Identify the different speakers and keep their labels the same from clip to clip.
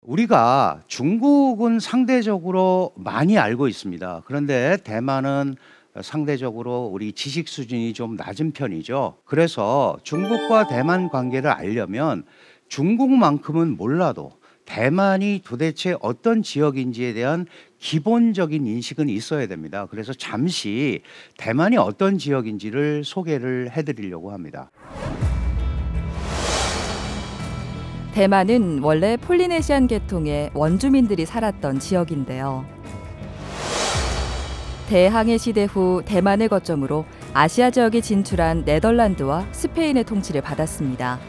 Speaker 1: 우리가 중국은 상대적으로 많이 알고 있습니다. 그런데 대만은 상대적으로 우리 지식 수준이 좀 낮은 편이죠. 그래서 중국과 대만 관계를 알려면 중국만큼은 몰라도 대만이 도대체 어떤 지역인지에 대한 기본적인 인식은 있어야 됩니다. 그래서 잠시 대만이 어떤 지역인지를 소개를 해드리려고 합니다.
Speaker 2: 대만은 원래 폴리네시안 계통의 원주민들이 살았던 지역인데요. 대항해 시대 후 대만을 거점으로 아시아 지역에 진출한 네덜란드와 스페인의 통치를 받았습니다.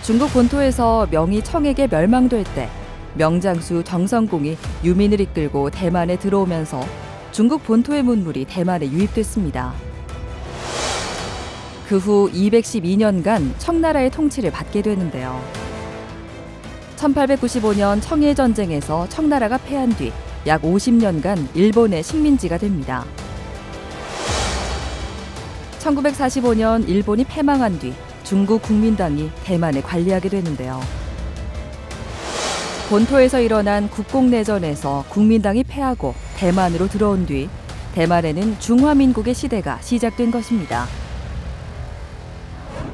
Speaker 2: 중국 본토에서 명이 청에게 멸망될 때 명장수 정성공이 유민을 이끌고 대만에 들어오면서 중국 본토의 문물이 대만에 유입됐습니다. 그 후 212년간 청나라의 통치를 받게 되는데요. 1895년 청일 전쟁에서 청나라가 패한 뒤 약 50년간 일본의 식민지가 됩니다. 1945년 일본이 패망한 뒤 중국 국민당이 대만을 관리하게 되는데요. 본토에서 일어난 국공내전에서 국민당이 패하고 대만으로 들어온 뒤 대만에는 중화민국의 시대가 시작된 것입니다.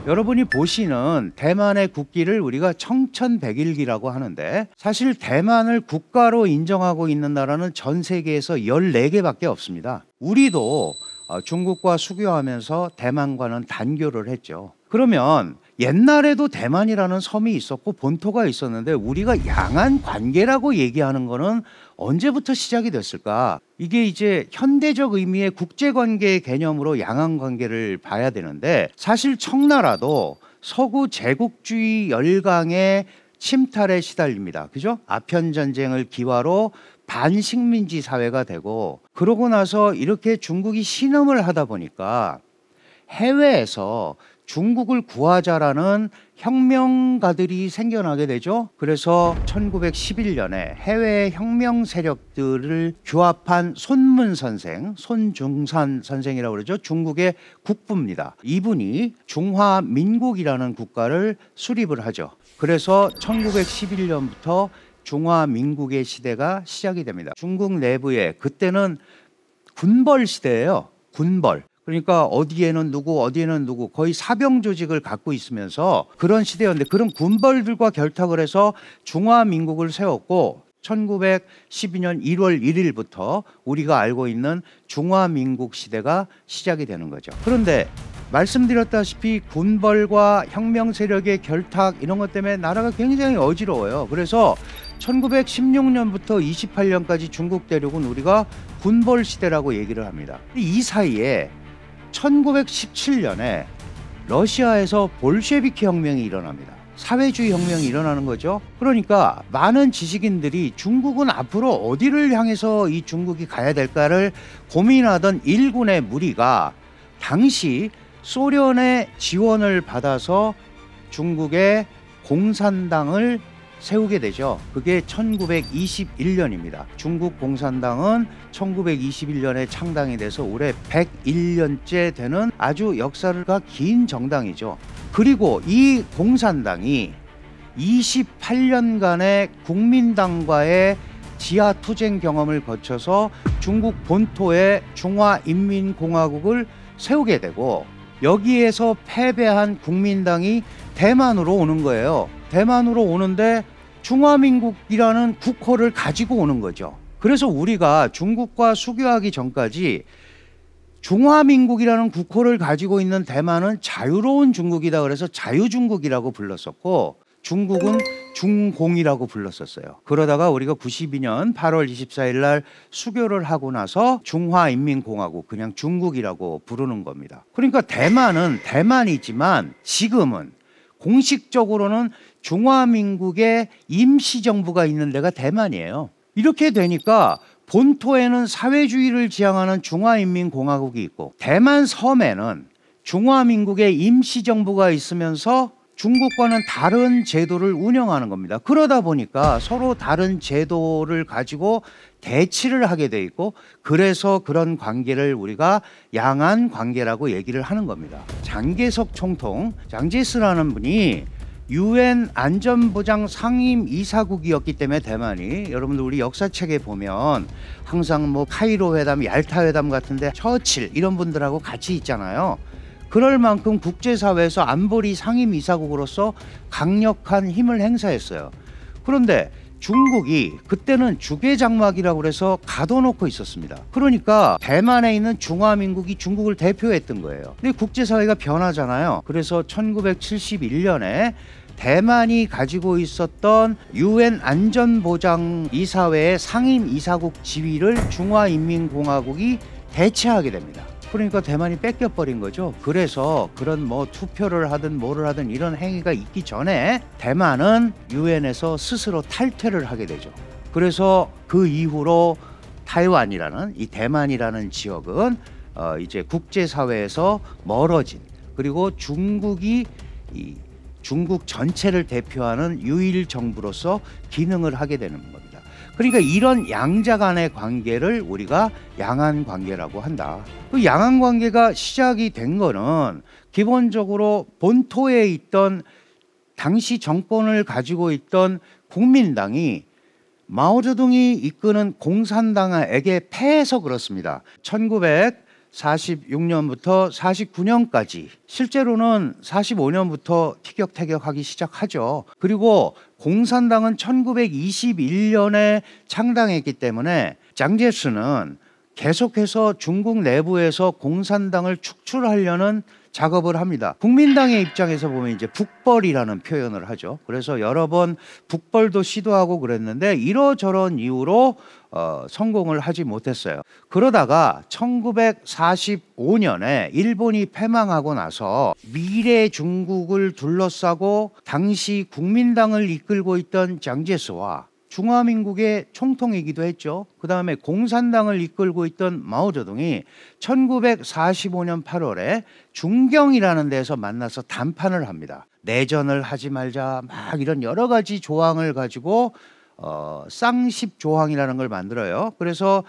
Speaker 1: 여러분이 보시는 대만의 국기를 우리가 청천백일기라고 하는데, 사실 대만을 국가로 인정하고 있는 나라는 전 세계에서 14개밖에 없습니다. 우리도 중국과 수교하면서 대만과는 단교를 했죠. 그러면 옛날에도 대만이라는 섬이 있었고 본토가 있었는데 우리가 양안 관계라고 얘기하는 거는 언제부터 시작이 됐을까? 이게 이제 현대적 의미의 국제관계 개념으로 양안 관계를 봐야 되는데, 사실 청나라도 서구 제국주의 열강의 침탈에 시달립니다. 그죠? 아편 전쟁을 기화로 반식민지 사회가 되고, 그러고 나서 이렇게 중국이 신음을 하다 보니까 해외에서 중국을 구하자라는 혁명가들이 생겨나게 되죠. 그래서 1911년에 해외 혁명 세력들을 규합한 손문 선생, 손중산 선생이라고 그러죠. 중국의 국부입니다. 이분이 중화민국이라는 국가를 수립을 하죠. 그래서 1911년부터 중화민국의 시대가 시작이 됩니다. 중국 내부에 그때는 군벌 시대예요. 군벌. 그러니까 어디에는 누구, 어디에는 누구, 거의 사병 조직을 갖고 있으면서 그런 시대였는데, 그런 군벌들과 결탁을 해서 중화민국을 세웠고, 1912년 1월 1일부터 우리가 알고 있는 중화민국 시대가 시작이 되는 거죠. 그런데 말씀드렸다시피 군벌과 혁명 세력의 결탁 이런 것 때문에 나라가 굉장히 어지러워요. 그래서 1916년부터 28년까지 중국 대륙은 우리가 군벌 시대라고 얘기를 합니다. 이 사이에 1917년에 러시아에서 볼셰비키 혁명이 일어납니다. 사회주의 혁명이 일어나는 거죠. 그러니까 많은 지식인들이 중국은 앞으로 어디를 향해서 이 중국이 가야 될까를 고민하던 일군의 무리가 당시 소련의 지원을 받아서 중국의 공산당을 세우게 되죠. 그게 1921년입니다. 중국 공산당은 1921년에 창당이 돼서 올해 101년째 되는 아주 역사가 긴 정당이죠. 그리고 이 공산당이 28년간의 국민당과의 지하 투쟁 경험을 거쳐서 중국 본토에 중화인민공화국을 세우게 되고, 여기에서 패배한 국민당이 대만으로 오는 거예요. 대만으로 오는데 중화민국이라는 국호를 가지고 오는 거죠. 그래서 우리가 중국과 수교하기 전까지 중화민국이라는 국호를 가지고 있는 대만은 자유로운 중국이다 그래서 자유중국이라고 불렀었고, 중국은 중공이라고 불렀었어요. 그러다가 우리가 92년 8월 24일 날 수교를 하고 나서 중화인민공화국, 그냥 중국이라고 부르는 겁니다. 그러니까 대만은 대만이지만 지금은 공식적으로는 중화민국의 임시정부가 있는 데가 대만이에요. 이렇게 되니까 본토에는 사회주의를 지향하는 중화인민공화국이 있고, 대만 섬에는 중화민국의 임시정부가 있으면서 중국과는 다른 제도를 운영하는 겁니다. 그러다 보니까 서로 다른 제도를 가지고 대치를 하게 돼 있고, 그래서 그런 관계를 우리가 양안 관계라고 얘기를 하는 겁니다. 장개석 총통, 장제스라는 분이 UN 안전보장 상임 이사국이었기 때문에 대만이, 여러분들 우리 역사책에 보면 항상 뭐 카이로 회담, 얄타 회담 같은데 처칠 이런 분들하고 같이 있잖아요. 그럴 만큼 국제사회에서 안보리 상임 이사국으로서 강력한 힘을 행사했어요. 그런데 중국이 그때는 주계장막이라고 그래서 가둬놓고 있었습니다. 그러니까 대만에 있는 중화민국이 중국을 대표했던 거예요. 근데 국제사회가 변하잖아요. 그래서 1971년에 대만이 가지고 있었던 UN 안전보장이사회의 상임이사국 지위를 중화인민공화국이 대체하게 됩니다. 그러니까 대만이 뺏겨버린 거죠. 그래서 그런 뭐 투표를 하든 뭐를 하든 이런 행위가 있기 전에 대만은 유엔에서 스스로 탈퇴를 하게 되죠. 그래서 그 이후로 타이완이라는 이 대만이라는 지역은 이제 국제사회에서 멀어진, 그리고 중국이 이 중국 전체를 대표하는 유일 정부로서 기능을 하게 되는 겁니다. 그러니까 이런 양자 간의 관계를 우리가 양안 관계라고 한다. 그 양안 관계가 시작이 된 거는 기본적으로 본토에 있던 당시 정권을 가지고 있던 국민당이 마오쩌둥이 이끄는 공산당에게 패해서 그렇습니다. 1946년부터 49년까지, 실제로는 45년부터 티격태격하기 시작하죠. 그리고 공산당은 1921년에 창당했기 때문에 장제스는 계속해서 중국 내부에서 공산당을 축출하려는 작업을 합니다. 국민당의 입장에서 보면 이제 북벌이라는 표현을 하죠. 그래서 여러 번 북벌도 시도하고 그랬는데 이러저런 이유로 성공을 하지 못했어요. 그러다가 1945년에 일본이 패망하고 나서 미래 중국을 둘러싸고 당시 국민당을 이끌고 있던 장제스와 중화민국의 총통이기도 했죠. 그 다음에 공산당을 이끌고 있던 마오쩌둥이 1945년 8월에 중경이라는 데서 만나서 담판을 합니다. 내전을 하지 말자, 막 이런 여러 가지 조항을 가지고 쌍십 조항이라는 걸 만들어요. 그래서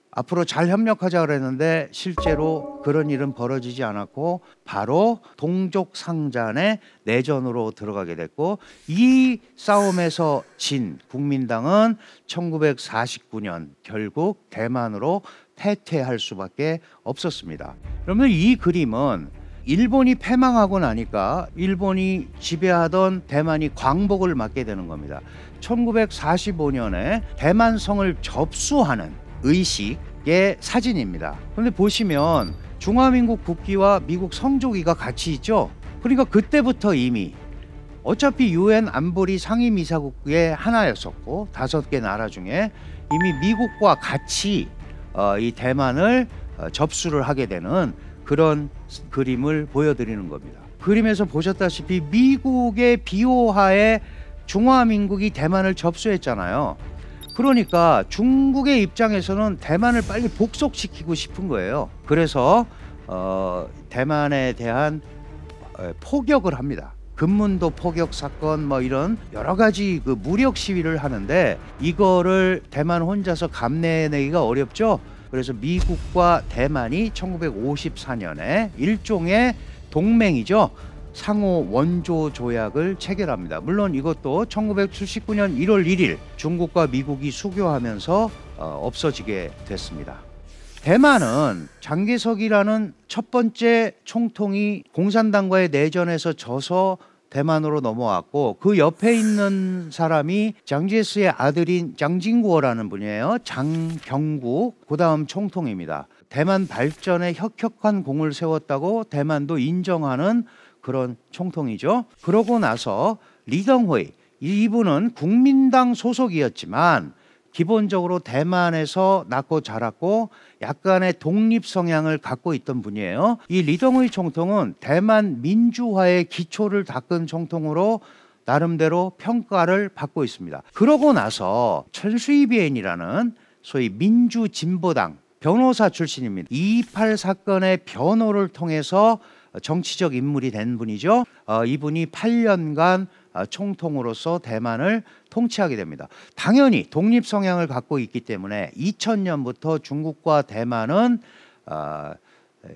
Speaker 1: 앞으로 잘 협력하자 그랬는데 실제로 그런 일은 벌어지지 않았고 바로 동족상잔의 내전으로 들어가게 됐고, 이 싸움에서 진 국민당은 1949년 결국 대만으로 패퇴할 수밖에 없었습니다. 여러분, 이 그림은 일본이 패망하고 나니까 일본이 지배하던 대만이 광복을 맞게 되는 겁니다. 1945년에 대만성을 접수하는 의식의 사진입니다. 그런데 보시면 중화민국 국기와 미국 성조기가 같이 있죠. 그러니까 그때부터 이미 어차피 UN 안보리 상임이사국의 하나였었고 5개 나라 중에 이미 미국과 같이 이 대만을 접수를 하게 되는 그런 그림을 보여드리는 겁니다. 그림에서 보셨다시피 미국의 비호하에 중화민국이 대만을 접수했잖아요. 그러니까 중국의 입장에서는 대만을 빨리 복속시키고 싶은 거예요. 그래서 대만에 대한 포격을 합니다. 금문도 포격 사건 뭐 이런 여러 가지 그 무력 시위를 하는데 이거를 대만 혼자서 감내내기가 어렵죠. 그래서 미국과 대만이 1954년에 일종의 동맹이죠. 상호 원조 조약을 체결합니다. 물론 이것도 1979년 1월 1일 중국과 미국이 수교하면서 없어지게 됐습니다. 대만은 장개석이라는 첫 번째 총통이 공산당과의 내전에서 져서 대만으로 넘어왔고, 그 옆에 있는 사람이 장제스의 아들인 장징구어라는 분이에요. 장경국, 그 다음 총통입니다. 대만 발전에 혁혁한 공을 세웠다고 대만도 인정하는 그런 총통이죠. 그러고 나서 리덩호이, 이분은 국민당 소속이었지만 기본적으로 대만에서 낳고 자랐고 약간의 독립 성향을 갖고 있던 분이에요. 이 리덩호이 총통은 대만 민주화의 기초를 닦은 총통으로 나름대로 평가를 받고 있습니다. 그러고 나서 천수이비엔이라는 소위 민주진보당 변호사 출신입니다. 228 사건의 변호를 통해서 정치적 인물이 된 분이죠. 이분이 8년간 총통으로서 대만을 통치하게 됩니다. 당연히 독립 성향을 갖고 있기 때문에 2000년부터 중국과 대만은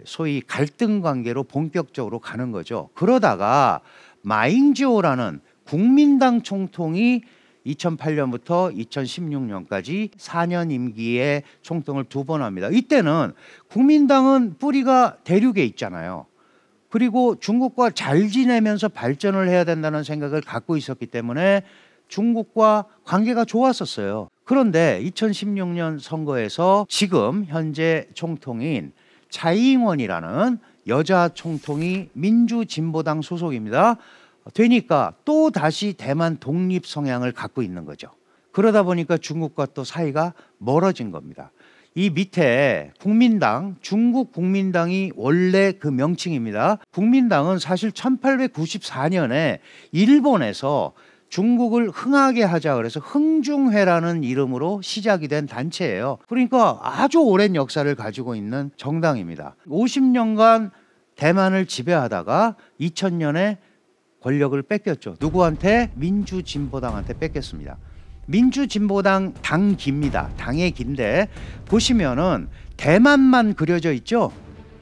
Speaker 1: 소위 갈등 관계로 본격적으로 가는 거죠. 그러다가 마잉지오라는 국민당 총통이 2008년부터 2016년까지 4년 임기의 총통을 2번 합니다. 이때는 국민당은 뿌리가 대륙에 있잖아요. 그리고 중국과 잘 지내면서 발전을 해야 된다는 생각을 갖고 있었기 때문에 중국과 관계가 좋았었어요. 그런데 2016년 선거에서 지금 현재 총통인 차이잉원이라는 여자 총통이 민주진보당 소속입니다. 되니까 또 다시 대만 독립 성향을 갖고 있는 거죠. 그러다 보니까 중국과 또 사이가 멀어진 겁니다. 이 밑에 국민당, 중국 국민당이 원래 그 명칭입니다. 국민당은 사실 1894년에 일본에서 중국을 흥하게 하자 그래서 흥중회라는 이름으로 시작이 된 단체예요. 그러니까 아주 오랜 역사를 가지고 있는 정당입니다. 50년간 대만을 지배하다가 2000년에 권력을 뺏겼죠. 누구한테? 민주진보당한테 뺏겼습니다. 민주진보당 당기입니다. 당의 기인데 보시면은 대만만 그려져 있죠.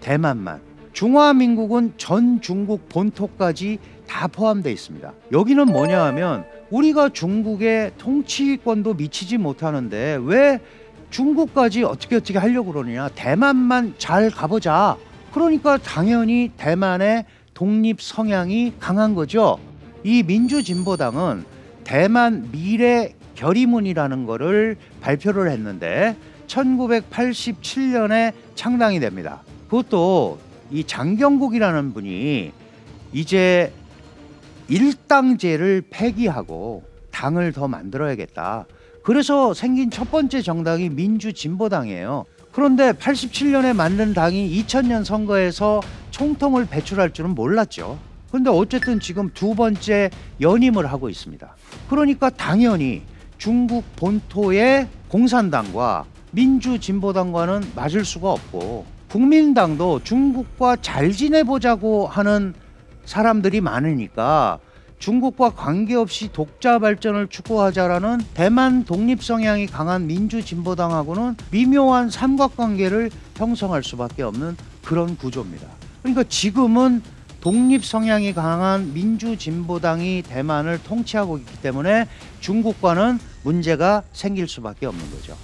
Speaker 1: 대만만. 중화민국은 전 중국 본토까지 다 포함되어 있습니다. 여기는 뭐냐 하면 우리가 중국의 통치권도 미치지 못하는데 왜 중국까지 어떻게 하려고 그러느냐. 대만만 잘 가보자. 그러니까 당연히 대만의 독립 성향이 강한 거죠. 이 민주진보당은 대만 미래 결의문이라는 거를 발표를 했는데 1987년에 창당이 됩니다. 그것도 이 장경국이라는 분이 이제 일당제를 폐기하고 당을 더 만들어야겠다. 그래서 생긴 첫 번째 정당이 민주진보당이에요. 그런데 87년에 만든 당이 2000년 선거에서 총통을 배출할 줄은 몰랐죠. 근데 어쨌든 지금 2번째 연임을 하고 있습니다. 그러니까 당연히 중국 본토의 공산당과 민주진보당과는 맞을 수가 없고 국민당도 중국과 잘 지내보자고 하는 사람들이 많으니까 중국과 관계없이 독자 발전을 추구하자라는 대만 독립 성향이 강한 민주진보당하고는 미묘한 삼각관계를 형성할 수밖에 없는 그런 구조입니다. 그러니까 지금은 독립 성향이 강한 민주진보당이 대만을 통치하고 있기 때문에 중국과는 문제가 생길 수밖에 없는 거죠.